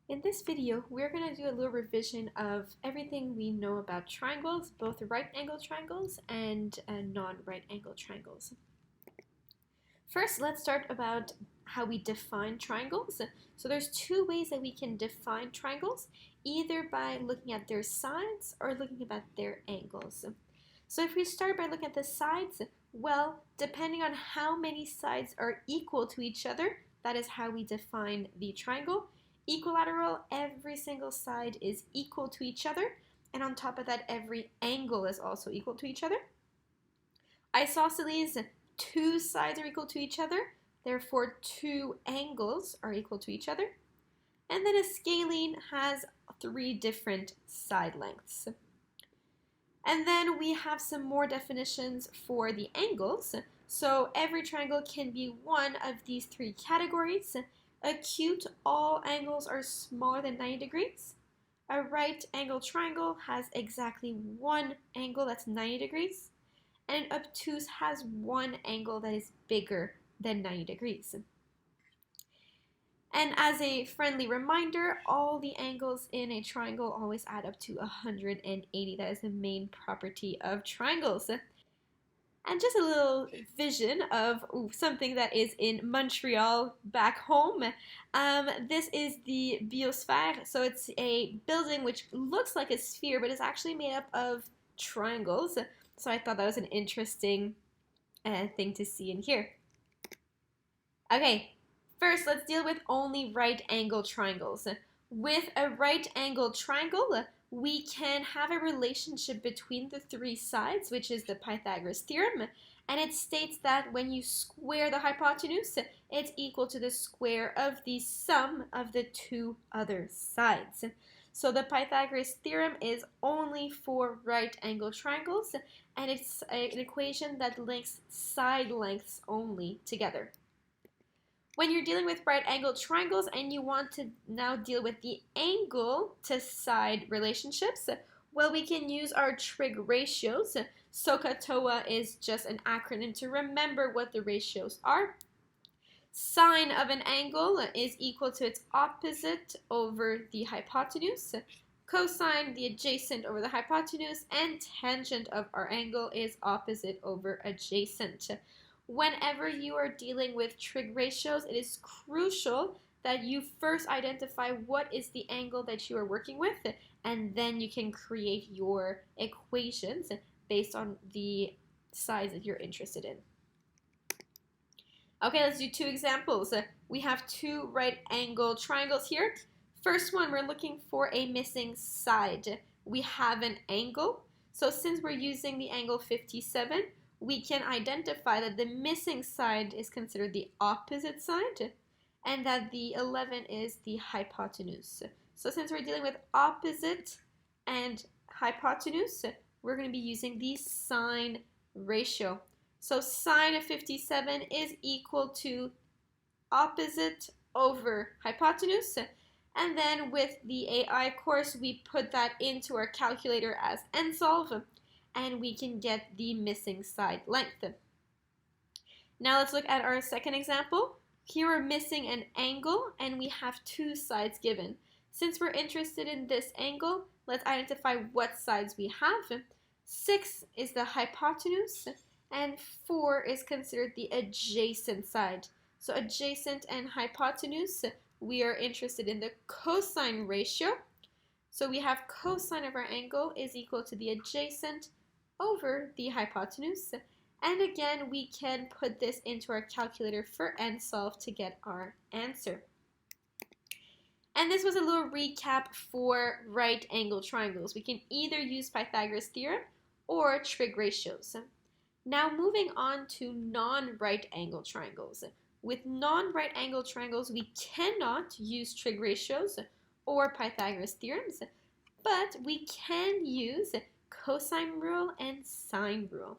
In this video, we're going to do a little revision of everything we know about triangles, both right angle triangles and non-right angle triangles. First, let's start about how we define triangles. So there's two ways that we can define triangles, either by looking at their sides or looking at their angles. So if we start by looking at the sides, well, depending on how many sides are equal to each other, that is how we define the triangle. Equilateral, every single side is equal to each other, and on top of that, every angle is also equal to each other. Isosceles, two sides are equal to each other, therefore two angles are equal to each other. And then a scalene has three different side lengths. And then we have some more definitions for the angles. So every triangle can be one of these three categories. Acute, all angles are smaller than 90 degrees. A right angle triangle has exactly one angle that's 90 degrees. And an obtuse has one angle that is bigger than 90 degrees. And as a friendly reminder, all the angles in a triangle always add up to 180. That is the main property of triangles. And just a little vision of something that is in Montreal back home. This is the Biosphere. So it's a building which looks like a sphere, but is actually made up of triangles. So I thought that was an interesting thing to see in here. Okay, first let's deal with only right angle triangles. With a right angle triangle, we can have a relationship between the three sides, which is the Pythagoras theorem, and it states that when you square the hypotenuse, it's equal to the square of the sum of the two other sides. So the Pythagoras theorem is only for right angle triangles, and it's an equation that links side lengths only together. When you're dealing with right angle triangles and you want to now deal with the angle to side relationships, well, we can use our trig ratios. SOHCAHTOA is just an acronym to remember what the ratios are. Sine of an angle is equal to its opposite over the hypotenuse. Cosine, the adjacent over the hypotenuse, and tangent of our angle is opposite over adjacent. Whenever you are dealing with trig ratios, it is crucial that you first identify what is the angle that you are working with, and then you can create your equations based on the size that you're interested in. Okay, let's do two examples. We have two right angle triangles here. First one, we're looking for a missing side. We have an angle. So since we're using the angle 57, we can identify that the missing side is considered the opposite side and that the 11 is the hypotenuse. So since we're dealing with opposite and hypotenuse, we're going to be using the sine ratio. So sine of 57 is equal to opposite over hypotenuse. And then with the AI course, we put that into our calculator as nsolve, and we can get the missing side length. Now let's look at our second example. Here we're missing an angle, and we have two sides given. Since we're interested in this angle, let's identify what sides we have. 6 is the hypotenuse, and 4 is considered the adjacent side. So adjacent and hypotenuse, we are interested in the cosine ratio. So we have cosine of our angle is equal to the adjacent over the hypotenuse. And again, we can put this into our calculator for nsolve to get our answer. And this was a little recap for right angle triangles. We can either use Pythagoras theorem or trig ratios. Now moving on to non-right angle triangles. With non-right angle triangles, we cannot use trig ratios or Pythagoras theorems, but we can use cosine rule and sine rule.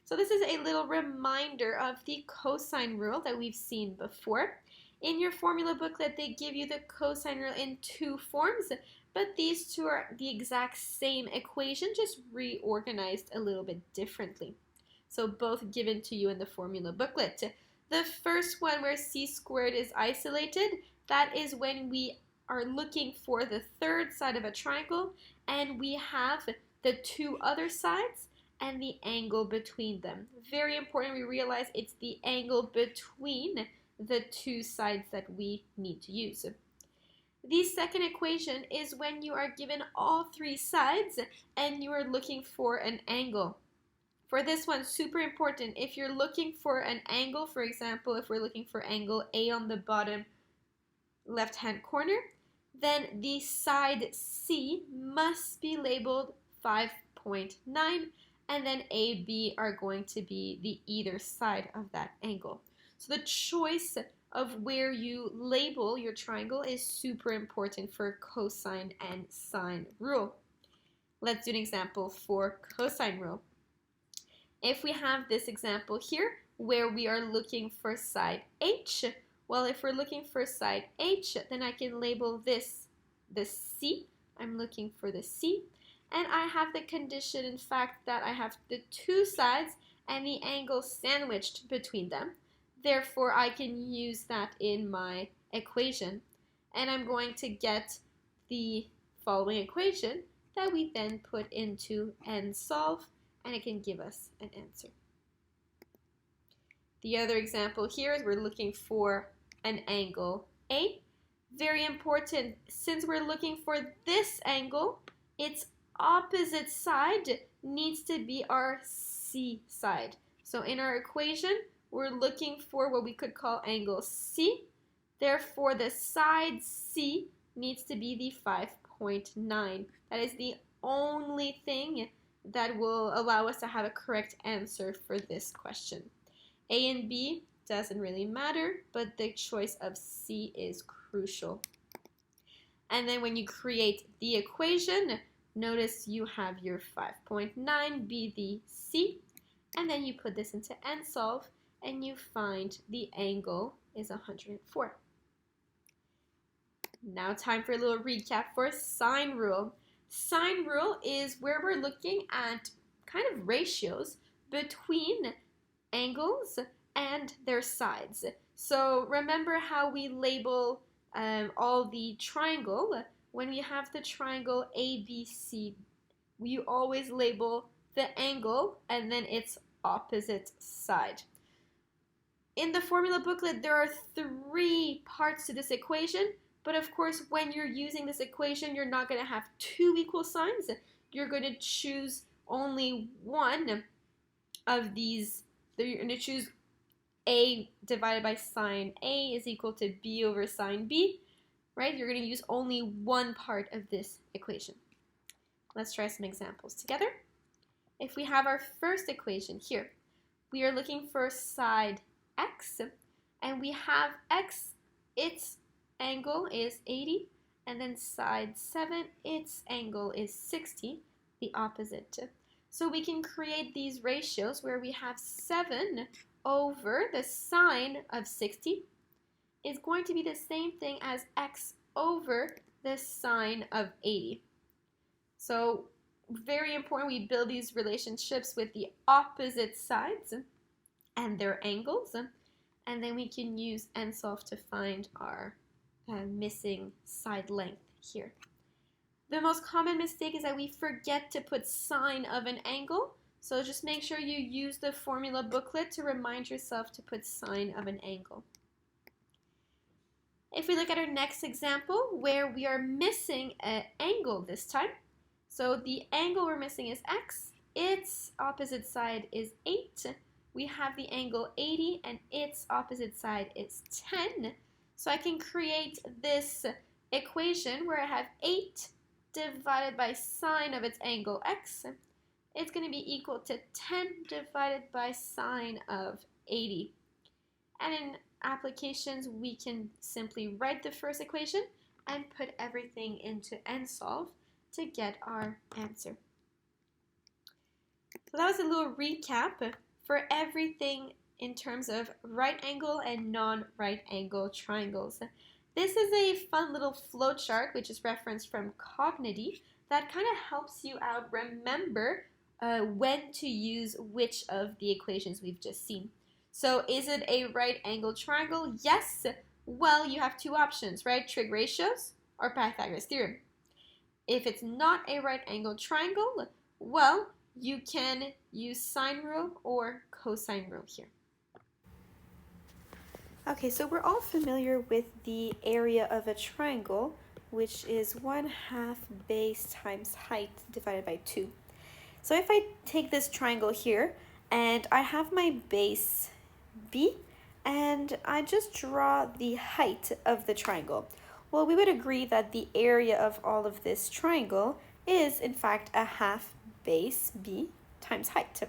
So this is a little reminder of the cosine rule that we've seen before. In your formula booklet, they give you the cosine rule in two forms, but these two are the exact same equation, just reorganized a little bit differently. So both given to you in the formula booklet. The first one where c squared is isolated, that is when we are looking for the third side of a triangle, and we have the two other sides and the angle between them. Very important we realize it's the angle between the two sides that we need to use. The second equation is when you are given all three sides and you are looking for an angle. For this one, super important, if you're looking for an angle, for example, if we're looking for angle A on the bottom left-hand corner, then the side C must be labeled 5.9, and then A, B are going to be the either side of that angle. So the choice of where you label your triangle is super important for cosine and sine rule. Let's do an example for cosine rule. If we have this example here where we are looking for side H, well, if we're looking for side H, then I can label this the C. I'm looking for the C. And I have the condition, in fact, that I have the two sides and the angle sandwiched between them. Therefore, I can use that in my equation. And I'm going to get the following equation that we then put into and solve, and it can give us an answer. The other example here is we're looking for an angle A. Very important, since we're looking for this angle, its opposite side needs to be our C side. So in our equation, we're looking for what we could call angle C. Therefore, the side C needs to be the 5.9. That is the only thing that will allow us to have a correct answer for this question. A and B doesn't really matter, but the choice of C is crucial. And then when you create the equation, notice you have your 5.9 be the C, and then you put this into and solve, and you find the angle is 104. Now time for a little recap for sine rule. Sine rule is where we're looking at kind of ratios between angles and their sides. So remember how we label all the triangle. When we have the triangle ABC, we always label the angle and then its opposite side. In the formula booklet, there are three parts to this equation, but of course, when you're using this equation, you're not going to have two equal signs. You're going to choose only one of these. You're going to choose A divided by sine A is equal to B over sine B, right? You're going to use only one part of this equation. Let's try some examples together. If we have our first equation here, we are looking for side X, and we have X, its angle is 80, and then side 7, its angle is 60, the opposite. So we can create these ratios where we have 7 over the sine of 60 is going to be the same thing as X over the sine of 80. So very important we build these relationships with the opposite sides and their angles, and then we can use and solve to find our missing side length here. The most common mistake is that we forget to put sine of an angle, so just make sure you use the formula booklet to remind yourself to put sine of an angle. If we look at our next example where we are missing an angle this time, so the angle we're missing is X, its opposite side is 8, we have the angle 80 and its opposite side is 10. So I can create this equation where I have 8 divided by sine of its angle X. It's going to be equal to 10 divided by sine of 80. And in applications, we can simply write the first equation and put everything into and solve to get our answer. So that was a little recap for everything in terms of right angle and non-right angle triangles. This is a fun little flowchart which is referenced from Cognity that kind of helps you out remember when to use which of the equations we've just seen. So is it a right angle triangle? Yes. Well, you have two options, right? Trig ratios or Pythagoras theorem. If it's not a right angle triangle, well, you can use sine rule or cosine rule here. Okay, so we're all familiar with the area of a triangle, which is 1/2 base times height divided by 2. So if I take this triangle here, and I have my base B, and I just draw the height of the triangle. Well, we would agree that the area of all of this triangle is, in fact, 1/2 base B times height.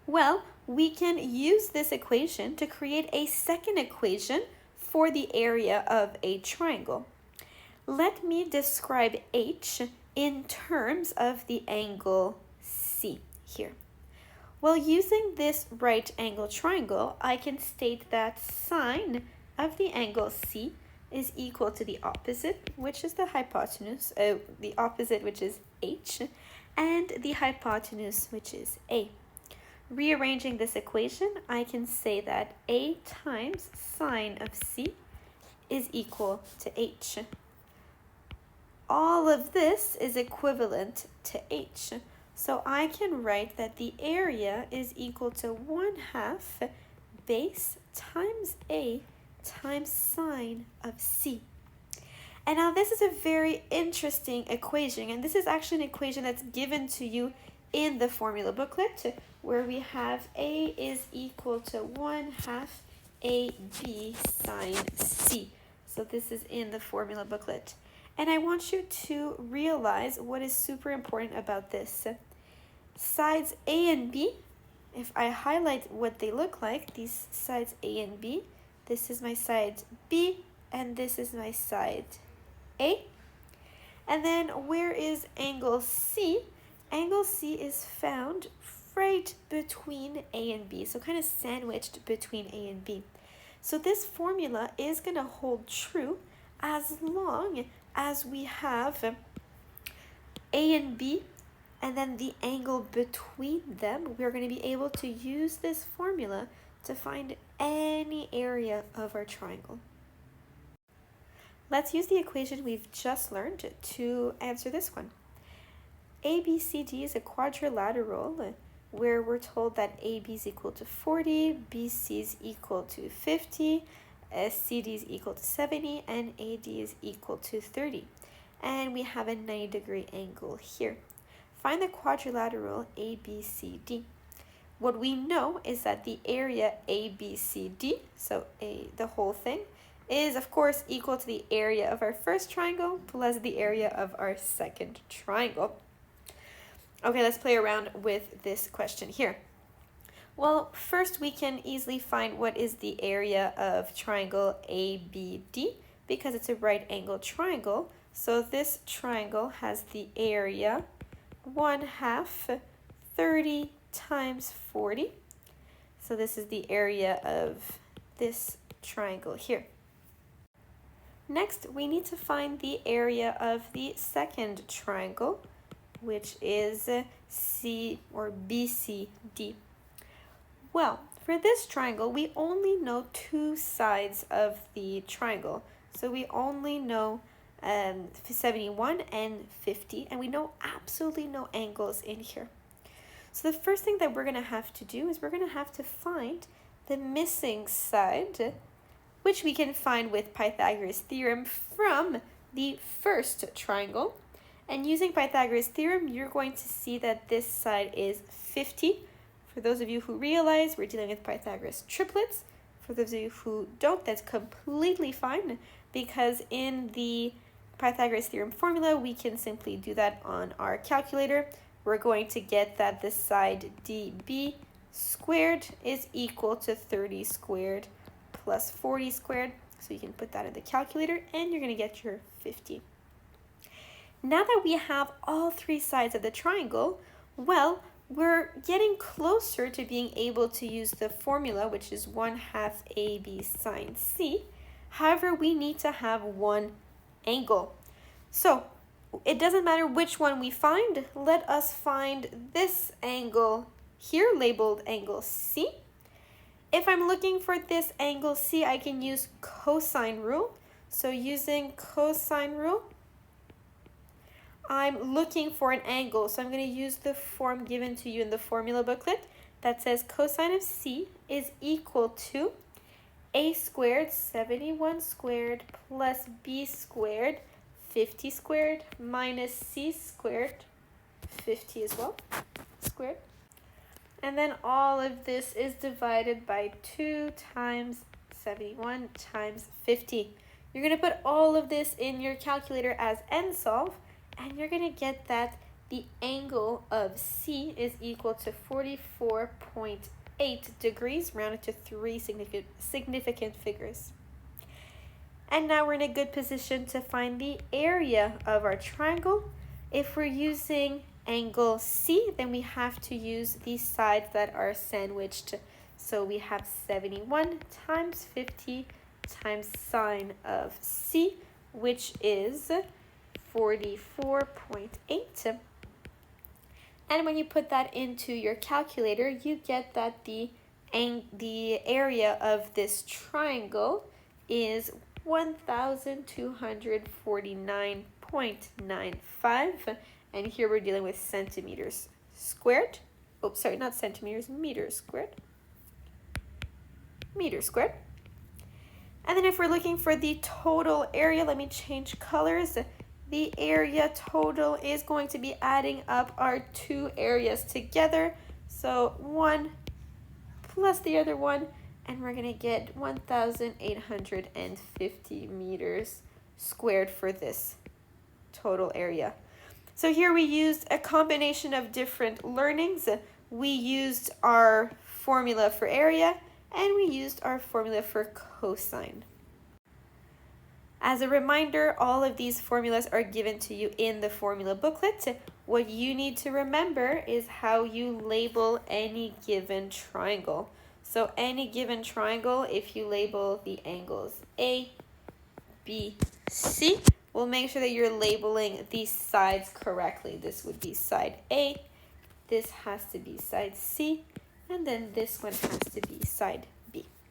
Well, we can use this equation to create a second equation for the area of a triangle. Let me describe H in terms of the angle C here. Well, using this right angle triangle, I can state that sine of the angle C is equal to the opposite, which is the hypotenuse, the opposite, which is H, and the hypotenuse, which is A. Rearranging this equation, I can say that A times sine of C is equal to H. All of this is equivalent to H. So I can write that the area is equal to 1/2 base times A times sine of C. And now this is a very interesting equation, and this is actually an equation that's given to you in the formula booklet, where we have A is equal to 1/2 AB sine C. So this is in the formula booklet. And I want you to realize what is super important about this. Sides A and B, if I highlight what they look like, these sides A and B, this is my side B, and this is my side A. And then where is angle C? Angle C is found right between A and B, so kind of sandwiched between A and B. So this formula is going to hold true as long as we have A and B and then the angle between them. We're going to be able to use this formula to find any area of our triangle. Let's use the equation we've just learned to answer this one. ABCD is a quadrilateral where we're told that AB is equal to 40, BC is equal to 50, CD is equal to 70, and AD is equal to 30. And we have a 90-degree angle here. Find the quadrilateral ABCD. What we know is that the area ABCD, so the whole thing, is of course equal to the area of our first triangle plus the area of our second triangle. Okay, let's play around with this question here. Well, first we can easily find what is the area of triangle ABD because it's a right angle triangle. So this triangle has the area 1/2 30 times 40. So this is the area of this triangle here. Next, we need to find the area of the second triangle, which is C or BCD. Well, for this triangle, we only know two sides of the triangle. So we only know 71 and 50, and we know absolutely no angles in here. So the first thing that we're going to have to do is we're going to have to find the missing side, which we can find with Pythagoras theorem from the first triangle. And using Pythagoras theorem, you're going to see that this side is 50. For those of you who realize we're dealing with Pythagoras triplets, for those of you who don't, that's completely fine, because in the Pythagoras theorem formula, we can simply do that on our calculator. We're going to get that the side DB squared is equal to 30 squared plus 40 squared. So you can put that in the calculator and you're going to get your 50. Now that we have all three sides of the triangle, well, we're getting closer to being able to use the formula, which is 1/2 AB sine C. However, we need to have one angle. So it doesn't matter which one we find. Let us find this angle here, labeled angle C. If I'm looking for this angle C, I can use cosine rule. So using cosine rule, I'm looking for an angle. So I'm going to use the form given to you in the formula booklet that says cosine of C is equal to A squared, 71 squared, plus B squared, 50 squared, minus C squared, 50 as well, squared. And then all of this is divided by 2 times 71 times 50. You're going to put all of this in your calculator as n solve, and you're going to get that the angle of C is equal to 44.8 degrees, rounded to 3 significant figures. And now we're in a good position to find the area of our triangle. If we're using angle C, then we have to use the sides that are sandwiched. So we have 71 times 50 times sine of C, which is 44.8. And when you put that into your calculator, you get that the area of this triangle is 1,249.95. And here we're dealing with centimeters squared. Oh, sorry, not centimeters, meters squared. Meters squared. And then if we're looking for the total area, let me change colors. The area total is going to be adding up our two areas together. So one plus the other one, and we're going to get 1,850 meters squared for this total area. So here we used a combination of different learnings. We used our formula for area, and we used our formula for cosine. As a reminder, all of these formulas are given to you in the formula booklet. What you need to remember is how you label any given triangle. So any given triangle, if you label the angles A, B, C, we'll make sure that you're labeling these sides correctly. This would be side A, this has to be side C, and then this one has to be side